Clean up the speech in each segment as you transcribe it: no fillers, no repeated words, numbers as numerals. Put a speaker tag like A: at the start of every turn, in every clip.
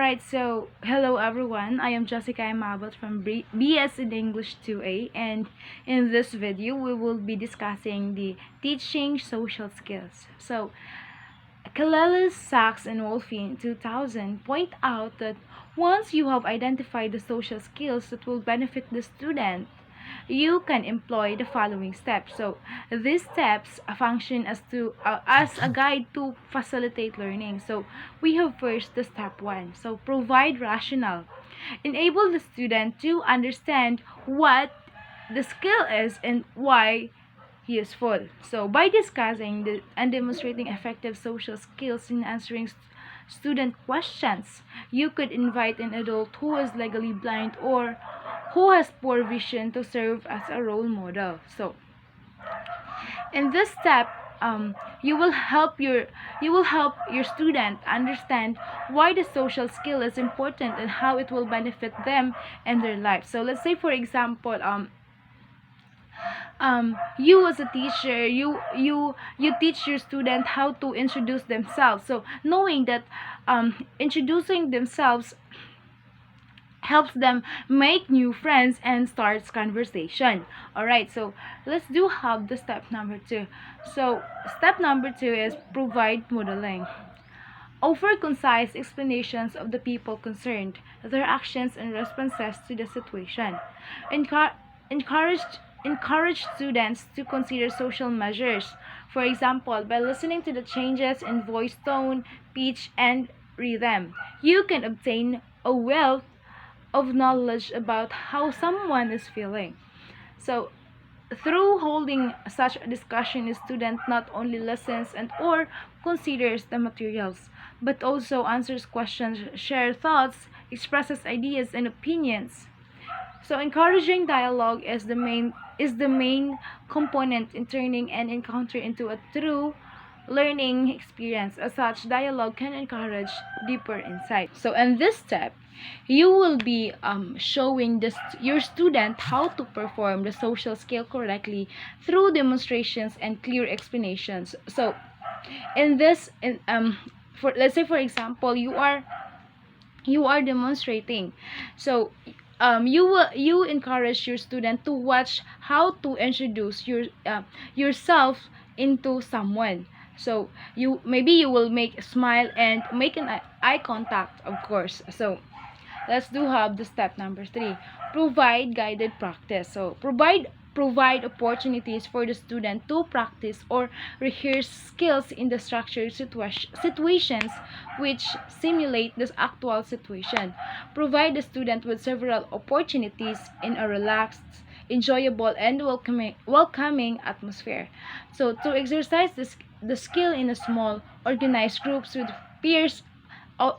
A: Alright, so hello everyone. I am Jessica Mabot from BS in English 2A, and in this video we will be discussing the teaching social skills. So, Kalelis, Sachs, and Wolfe in 2000 point out that once you have identified the social skills that will benefit the student, you can employ the following steps. So these steps function as a guide to facilitate learning. So we have first the step one. So provide rationale. Enable the student to understand what the skill is and why useful. So by discussing and demonstrating effective social skills in answering student questions, you could invite an adult who is legally blind or who has poor vision to serve as a role model. So in this step, you will help your student understand why the social skill is important and how it will benefit them and their life. So let's say for example, you as a teacher, you teach your student how to introduce themselves. So knowing that introducing themselves helps them make new friends and starts conversation. All right, so let's do have the step number 2. So step number 2 is provide modeling. Offer concise explanations of the people concerned, their actions and responses to the situation. Encourage encourage students to consider social measures. For example, by listening to the changes in voice tone, pitch, and rhythm, you can obtain a wealth of knowledge about how someone is feeling. So, through holding such a discussion, a student not only listens and or considers the materials, but also answers questions, shares thoughts, expresses ideas and opinions. So encouraging dialogue is the main component in turning an encounter into a true learning experience. As such, dialogue can encourage deeper insight. So in this step, you will be showing your student how to perform the social skill correctly through demonstrations and clear explanations. So in this, for let's say for example, you are demonstrating. So you encourage your student to watch how to introduce yourself into someone. So you will make a smile and make an eye contact, of course. So let's do have the step number 3. Provide guided practice. So provide opportunities for the student to practice or rehearse skills in the structured situations which simulate this actual situation. Provide the student with several opportunities in a relaxed, enjoyable, and welcoming atmosphere. So to exercise the skill in a small, organized groups with peers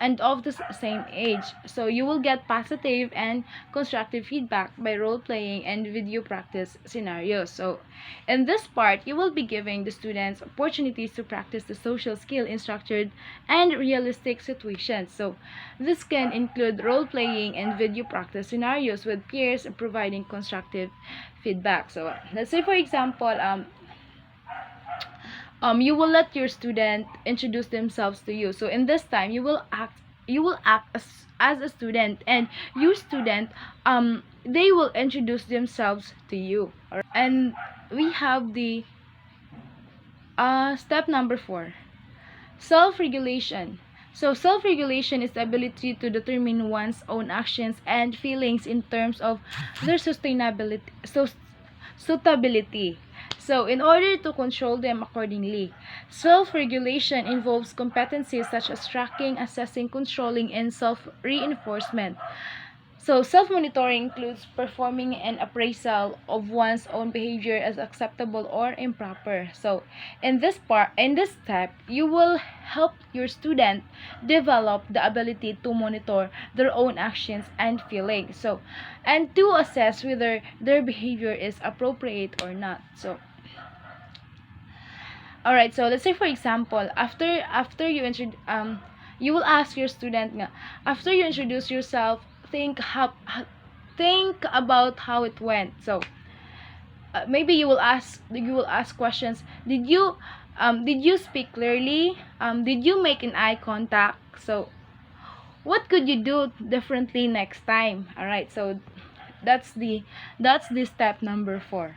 A: and of the same age. So you will get positive and constructive feedback by role playing and video practice scenarios. So in this part, you will be giving the students opportunities to practice the social skill in structured and realistic situations. So this can include role playing and video practice scenarios with peers and providing constructive feedback. So let's say for example, you will let your student introduce themselves to you. So in this time, you will act as a student, and your student they will introduce themselves to you. And we have the step number 4, self-regulation. So self-regulation is the ability to determine one's own actions and feelings in terms of their suitability. So, in order to control them accordingly, self-regulation involves competencies such as tracking, assessing, controlling, and self-reinforcement. So, self-monitoring includes performing an appraisal of one's own behavior as acceptable or improper. So, in this step, you will help your student develop the ability to monitor their own actions and feelings. So, and to assess whether their behavior is appropriate or not. So, all right. So, let's say for example, after you will ask your student nga, after you introduce yourself, think about how it went. So maybe you will ask questions. Did you speak clearly? Did you make an eye contact? So what could you do differently next time? All right, so that's the step number 4.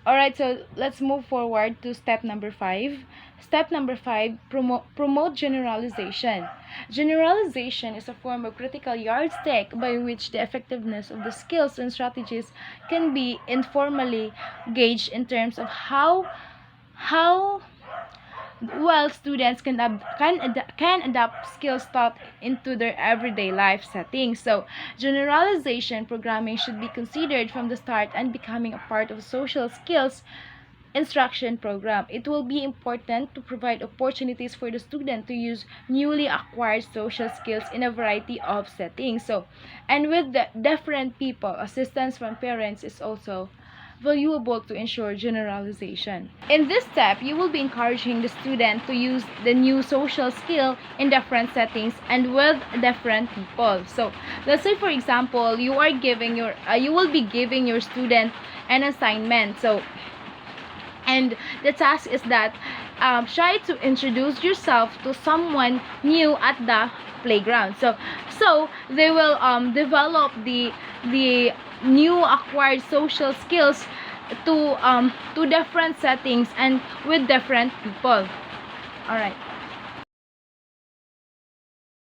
A: All right, so let's move forward to step number 5. Step number 5, promote generalization. Generalization is a form of critical yardstick by which the effectiveness of the skills and strategies can be informally gauged in terms of how well students can adapt skills taught into their everyday life settings. So generalization programming should be considered from the start and becoming a part of social skills instruction program. It will be important to provide opportunities for the student to use newly acquired social skills in a variety of settings. So, and with the different people, assistance from parents is also valuable to ensure generalization. In this step, you will be encouraging the student to use the new social skill in different settings and with different people. So, let's say for example, you will be giving your student an assignment. So, and the task is that try to introduce yourself to someone new at the playground. So they will develop the new acquired social skills to different settings and with different people. All right.